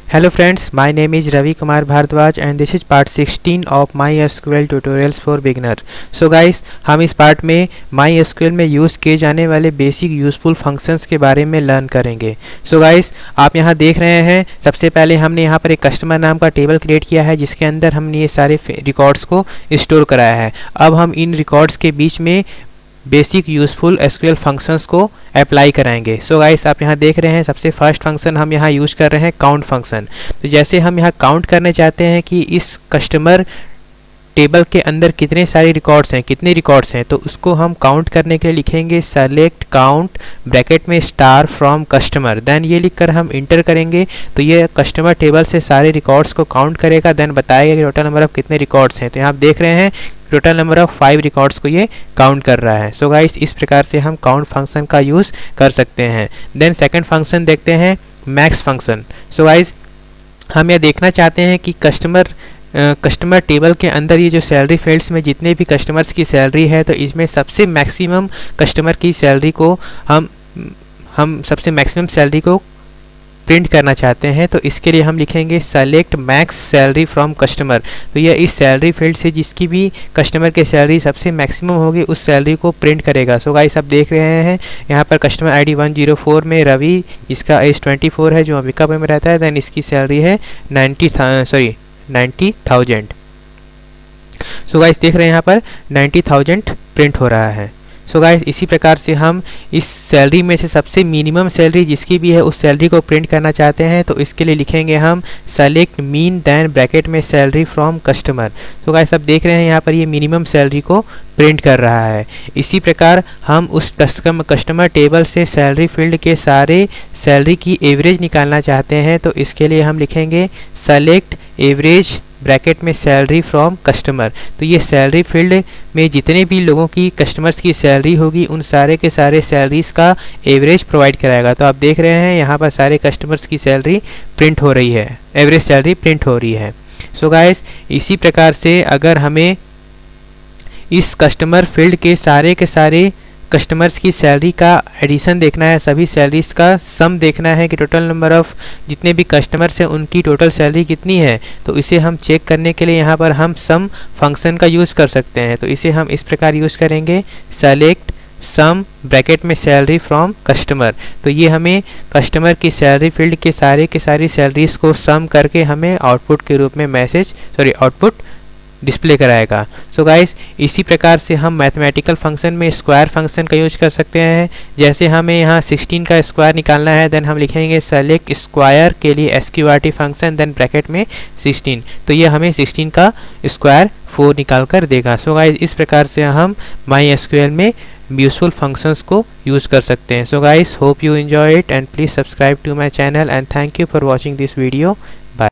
Hello friends, my name is Ravi Kumar Bhardwaj and this is part 16 of MySQL tutorials for beginner. So guys, हम इस part में MySQL में use किए जाने वाले basic useful functions के बारे में लर्न करेंगे. So guys, आप यहाँ देख रहे हैं सबसे पहले हमने यहाँ पर एक कस्टमर नाम का टेबल क्रिएट किया है जिसके अंदर हमने ये सारे रिकॉर्ड्स को स्टोर कराया है. अब हम इन रिकॉर्ड्स के बीच में बेसिक यूज़फुल एसक्यूएल फंक्शंस को अप्लाई कराएंगे. सो गाइस, आप यहाँ देख रहे हैं सबसे फर्स्ट फंक्शन हम यहाँ यूज़ कर रहे हैं काउंट फंक्शन. तो जैसे हम यहाँ काउंट करने चाहते हैं कि इस कस्टमर टेबल के अंदर कितने सारे रिकॉर्ड्स हैं, कितने रिकॉर्ड्स हैं, तो उसको हम काउंट करने के लिए लिखेंगे सेलेक्ट काउंट ब्रैकेट में स्टार फ्रॉम कस्टमर. देन ये लिखकर हम इंटर करेंगे तो ये कस्टमर टेबल से सारे रिकॉर्ड्स को काउंट करेगा. देन बताएगा कि टोटल नंबर ऑफ कितने रिकॉर्ड्स हैं. तो यहाँ आप देख रहे हैं टोटल नंबर ऑफ 5 रिकॉर्ड्स को ये काउंट कर रहा है. सो गाइस, इस प्रकार से हम काउंट फंक्शन का यूज़ कर सकते हैं. देन सेकंड फंक्शन देखते हैं मैक्स फंक्शन. सो गाइस, हम ये देखना चाहते हैं कि कस्टमर टेबल के अंदर ये जो सैलरी फील्ड्स में जितने भी कस्टमर्स की सैलरी है तो इसमें सबसे मैक्सिमम कस्टमर की सैलरी को हम सबसे मैक्सिमम सैलरी को प्रिंट करना चाहते हैं. तो इसके लिए हम लिखेंगे select max salary from customer. तो यह इस सैलरी फील्ड से जिसकी भी कस्टमर की सैलरी सबसे मैक्सिमम होगी उस सैलरी को प्रिंट करेगा. सो गाइस, आप देख रहे हैं यहाँ पर कस्टमर आईडी 104 में रवि, जिसका एज 24 है, जो अंबिकापुर में रहता है. देन इसकी सैलरी है 90,000. सो गाइस, देख रहे हैं यहाँ पर 90,000 प्रिंट हो रहा है. सो गाइस, इसी प्रकार से हम इस सैलरी में से सबसे मिनिमम सैलरी जिसकी भी है उस सैलरी को प्रिंट करना चाहते हैं. तो इसके लिए लिखेंगे हम सेलेक्ट मीन देन ब्रैकेट में सैलरी फ्रॉम कस्टमर. तो गाइस, आप देख रहे हैं यहाँ पर ये मिनिमम सैलरी को प्रिंट कर रहा है. इसी प्रकार हम उस कस्टमर टेबल से सैलरी फील्ड के सारे सैलरी की एवरेज निकालना चाहते हैं. तो इसके लिए हम लिखेंगे सेलेक्ट एवरेज ब्रैकेट में सैलरी फ्रॉम कस्टमर. तो ये सैलरी फील्ड में जितने भी लोगों की कस्टमर्स की सैलरी होगी उन सारे के सारे सैलरीज का एवरेज प्रोवाइड कराएगा. तो आप देख रहे हैं यहाँ पर सारे कस्टमर्स की सैलरी प्रिंट हो रही है, एवरेज सैलरी प्रिंट हो रही है. सो गाइस, इसी प्रकार से अगर हमें इस कस्टमर फील्ड के सारे कस्टमर्स की सैलरी का एडिशन देखना है, सभी सैलरीज का सम देखना है कि टोटल नंबर ऑफ जितने भी कस्टमर्स हैं उनकी टोटल सैलरी कितनी है. तो इसे हम चेक करने के लिए यहाँ पर हम सम फंक्शन का यूज़ कर सकते हैं. तो इसे हम इस प्रकार यूज़ करेंगे सेलेक्ट सम ब्रैकेट में सैलरी फ्रॉम कस्टमर. तो ये हमें कस्टमर की सैलरी फील्ड के सारी सैलरीज को सम करके हमें आउटपुट के रूप में आउटपुट डिस्प्ले कराएगा. सो गाइस, इसी प्रकार से हम मैथमेटिकल फंक्शन में स्क्वायर फंक्शन का यूज कर सकते हैं. जैसे हमें यहाँ 16 का स्क्वायर निकालना है, देन हम लिखेंगे सेलेक्ट स्क्वायर के लिए SQRT फंक्शन, देन ब्रैकेट में 16. तो ये हमें 16 का स्क्वायर 4 निकाल कर देगा. सो गाइस, इस प्रकार से हम MySQL में यूजफुल फंक्शंस को यूज़ कर सकते हैं. So guys, hope you enjoy it and please subscribe to my channel and thank you for watching this video.